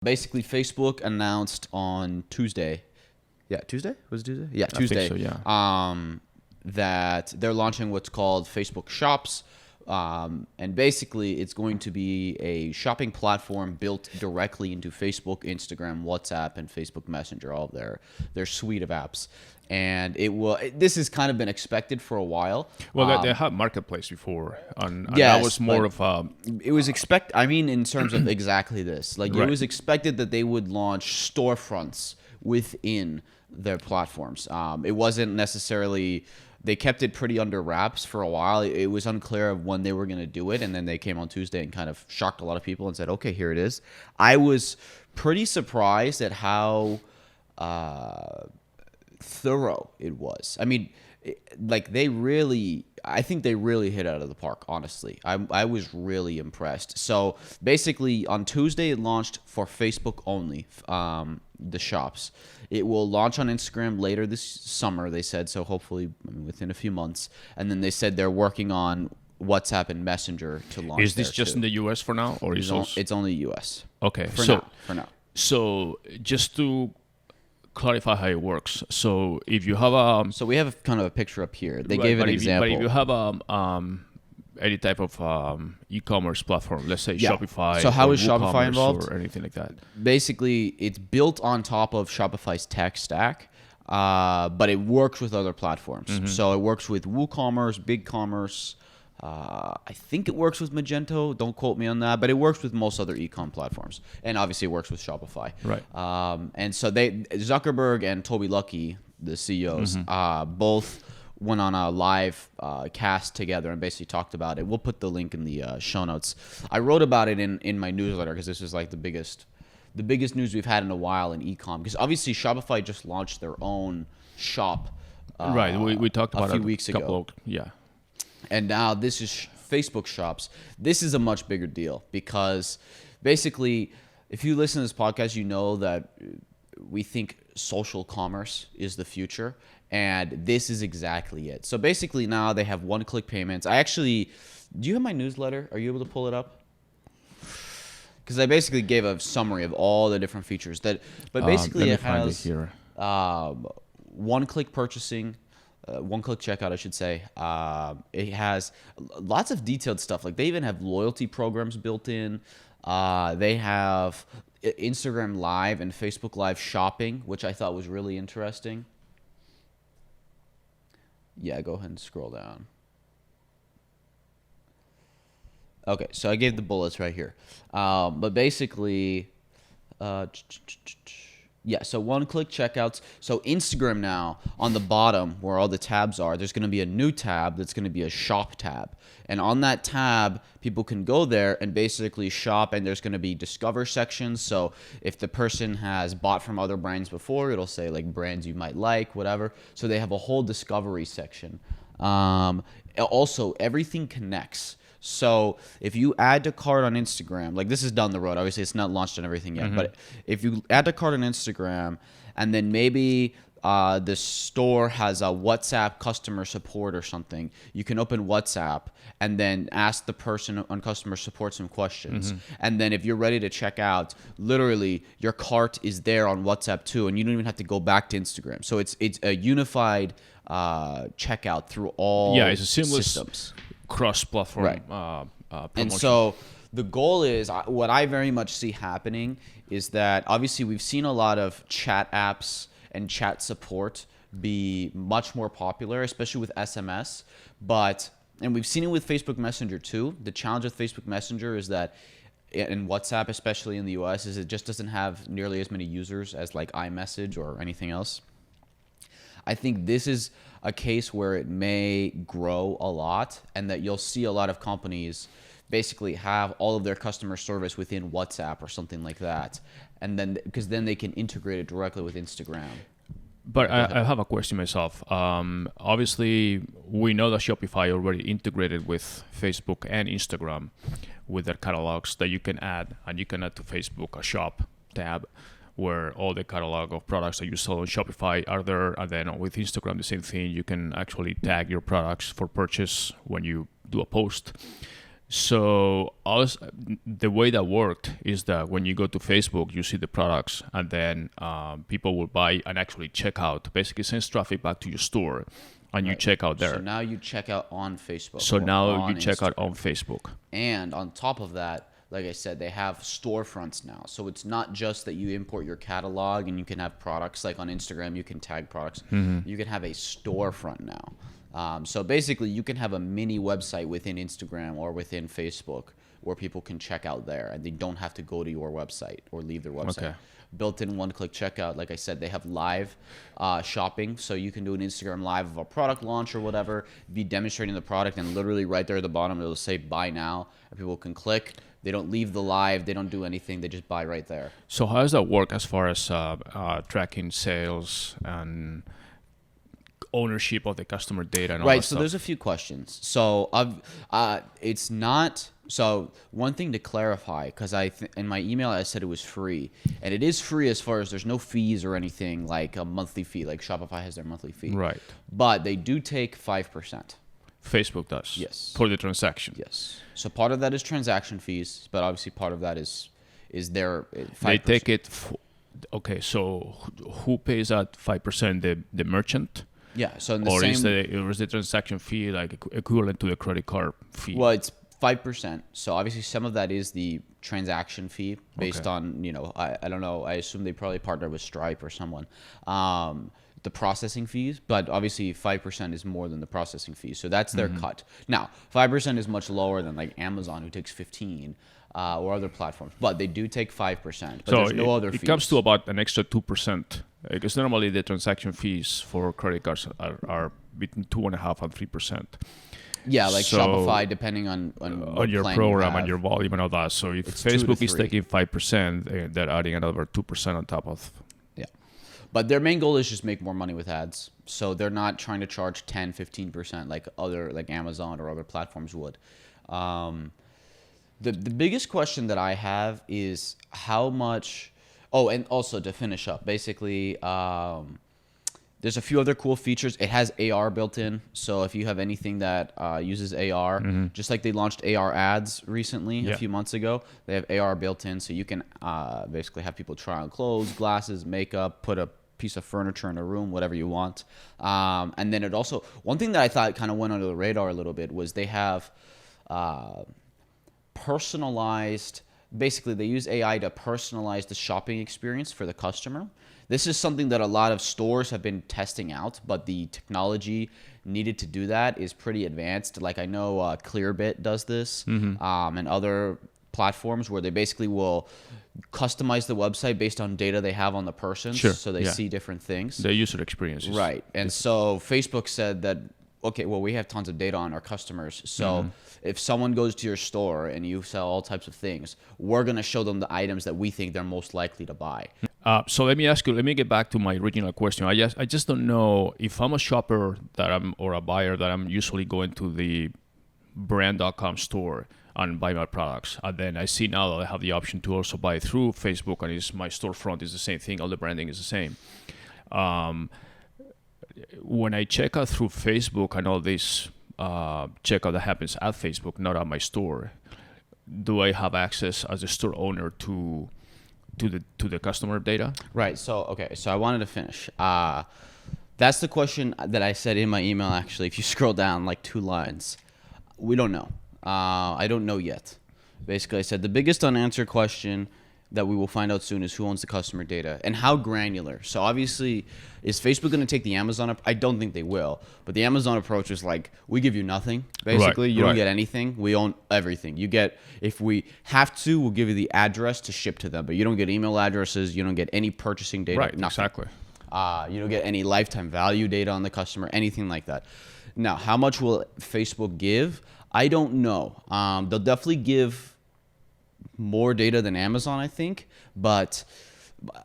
Basically, Facebook announced on Tuesday. Yeah, Tuesday? Was it Tuesday? Yeah, Tuesday. I think so, yeah. That they're launching what's called Facebook Shops. And basically, it's going to be a shopping platform built directly into Facebook, Instagram, WhatsApp, and Facebook Messenger, all of their suite of apps. And this has kind of been expected for a while. Well, they had marketplace before, and Yes, that was more of a it was in terms of exactly this. Like, Right. it was expected that they would launch storefronts within their platforms. It wasn't necessarily, they kept it pretty under wraps for a while. It was unclear of when they were going to do it. And then they came on Tuesday and kind of shocked a lot of people and said, okay, here it is. I was pretty surprised at how thorough it was. I mean, I think they really hit out of the park, honestly. I was really impressed. So basically, on Tuesday, it launched for Facebook only, the shops. It will launch on Instagram later this summer, they said, so hopefully within a few months. And then they said they're working on WhatsApp and Messenger to launch. Is this just in the US for now, or is also... It's only US. Okay, For now. So just to clarify how it works. So if you have a So we have kind of a picture up here. They Right, gave an but example. But if you have any type of e-commerce platform, let's say Yeah. Shopify. So how or is Shopify WooCommerce involved? or anything like that? Basically, it's built on top of Shopify's tech stack, but it works with other platforms. So it works with WooCommerce, BigCommerce. I think it works with Magento. Don't quote me on that, but it works with most other e-com platforms, and obviously it works with Shopify. Right. And so Zuckerberg and Toby Luckey, the CEOs, both went on a live cast together and basically talked about it. We'll put the link in the show notes. I wrote about it in my newsletter because this is like the biggest news we've had in a while in e-com. Because obviously Shopify just launched their own shop. Right. We talked about a few it weeks couple ago. Of, yeah. And now this is Facebook Shops. This is a much bigger deal because basically, if you listen to this podcast, you know that we think social commerce is the future, and this is exactly it. So basically now they have one-click payments. Do you have my newsletter? Are you able to pull it up? Because I basically gave a summary of all the different features but basically it has one-click purchasing, one-click checkout, I should say. It has lots of detailed stuff. Like, they even have loyalty programs built in. They have Instagram Live and Facebook Live shopping, which I thought was really interesting. Yeah, go ahead and scroll down. Okay, so I gave the bullets right here. But basically... yeah, so one-click checkouts. So Instagram now, on the bottom where all the tabs are, there's going to be a new tab that's going to be a shop tab. And on that tab, people can go there and basically shop, and there's going to be discover sections. So if the person has bought from other brands before, it'll say like brands you might like, whatever. So they have a whole discovery section. Also, everything connects. So if you add to cart on Instagram, like, this is down the road, obviously it's not launched and everything yet, but if you add to cart on Instagram and then maybe the store has a WhatsApp customer support or something, you can open WhatsApp and then ask the person on customer support some questions. And then if you're ready to check out, literally your cart is there on WhatsApp too, and you don't even have to go back to Instagram. So it's a unified checkout through all it's a seamless systems. Cross-platform Right. promotion. And so the goal is, what I very much see happening is that obviously we've seen a lot of chat apps and chat support be much more popular, especially with SMS. And we've seen it with Facebook Messenger too. The challenge with Facebook Messenger is that, in WhatsApp, especially in the US, is it just doesn't have nearly as many users as like iMessage or anything else. I think this is a case where it may grow a lot, and that you'll see a lot of companies basically have all of their customer service within WhatsApp or something like that, and then because then they can integrate it directly with Instagram. But I have a question myself. Obviously, we know that Shopify already integrated with Facebook and Instagram with their catalogs that you can add, and you can add to Facebook a shop tab where all the catalog of products that you sell on Shopify are there. And then with Instagram, the same thing. You can actually tag your products for purchase when you do a post. So the way that worked is that when you go to Facebook, you see the products, and then people will buy and actually check out. Basically, sends traffic back to your store, and you check out there. So now you check out on Facebook. So or now you on check out Instagram. on Facebook. And on top of that, like I said, they have storefronts now. So it's not just that you import your catalog and you can have products like on Instagram, you can tag products. You can have a storefront now. So basically, you can have a mini website within Instagram or within Facebook where people can check out there and they don't have to go to your website or leave their website. Okay. Built-in one-click checkout. Like I said, they have live shopping, so you can do an Instagram live of a product launch or whatever, be demonstrating the product, and literally right there at the bottom it'll say buy now, and people can click. They don't leave the live, they don't do anything, they just buy right there. So how does that work as far as tracking sales and ownership of the customer data and all Right, that so stuff? there's a few questions. So it's not. So one thing to clarify, because in my email I said it was free, and it is free as far as there's no fees or anything like a monthly fee, like Shopify has their monthly fee. Right. But they do take 5%. Facebook does. Yes. For the transaction. Yes. So part of that is transaction fees, but obviously part of that is their 5%. They take it. Okay, so who pays that 5%? The merchant. Yeah. So in the Or same. is the transaction fee like equivalent to the credit card fee? Well, it's 5%. So obviously some of that is the transaction fee based Okay. on, I don't know. I assume they probably partner with Stripe or someone. The processing fees, but obviously 5% is more than the processing fees. So that's their cut. Now, 5% is much lower than like Amazon, who takes 15, or other platforms, but they do take 5%. But so there's no other fees. it comes to about an extra 2%. Because normally the transaction fees for credit cards are between 2.5% and 3%. Yeah, like So, Shopify, depending on what On your plan program you and your have. volume and all that. So if It's 2 to Facebook is 3. taking 5%, they're adding another 2% on top of. Yeah. But their main goal is just make more money with ads. So they're not trying to charge 10, 15% like Amazon or other platforms would. The biggest question that I have is how much. Oh, and also to finish up, basically, there's a few other cool features. It has AR built in. So if you have anything that uses AR, just like they launched AR ads recently a Yeah. few months ago, they have AR built in. So you can basically have people try on clothes, glasses, makeup, put a piece of furniture in a room, whatever you want. And then it also, one thing that I thought kind of went under the radar a little bit was they have personalized. Basically, they use AI to personalize the shopping experience for the customer. This is something that a lot of stores have been testing out, but the technology needed to do that is pretty advanced. Like I know Clearbit does this, and other platforms where they basically will customize the website based on data they have on the person, Sure, so they yeah. see different things. The user experiences. Right. And so Facebook said that, okay, well, we have tons of data on our customers. So if someone goes to your store and you sell all types of things, we're going to show them the items that we think they're most likely to buy. So let me get back to my original question. I just don't know if I'm a shopper or a buyer that I'm usually going to the brand.com store and buy my products. And then I see now that I have the option to also buy through Facebook, and my storefront is the same thing. All the branding is the same. When I check out through Facebook and all this checkout that happens at Facebook, not at my store, do I have access as a store owner to the customer data? Right. So, okay. So I wanted to finish. That's the question that I said in my email, actually. If you scroll down like 2 lines, we don't know. I don't know yet. Basically, I said the biggest unanswered question that we will find out soon is who owns the customer data and how granular. So obviously, is Facebook going to take the Amazon? I don't think they will. But the Amazon approach is like, we give you nothing. Basically, you don't get anything. We own everything. You get, if we have to, we'll give you the address to ship to them. But you don't get email addresses. You don't get any purchasing data. Right, nothing. exactly. You don't get any lifetime value data on the customer, anything like that. Now, how much will Facebook give? I don't know. They'll definitely give more data than Amazon, I think. But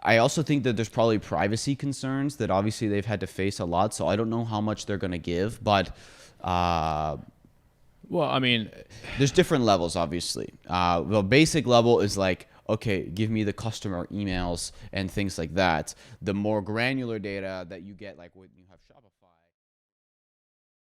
I also think that there's probably privacy concerns that obviously they've had to face a lot. So I don't know how much they're going to give. But well, I mean, there's different levels, obviously. The basic level is like, okay, give me the customer emails and things like that. The more granular data that you get, like when you have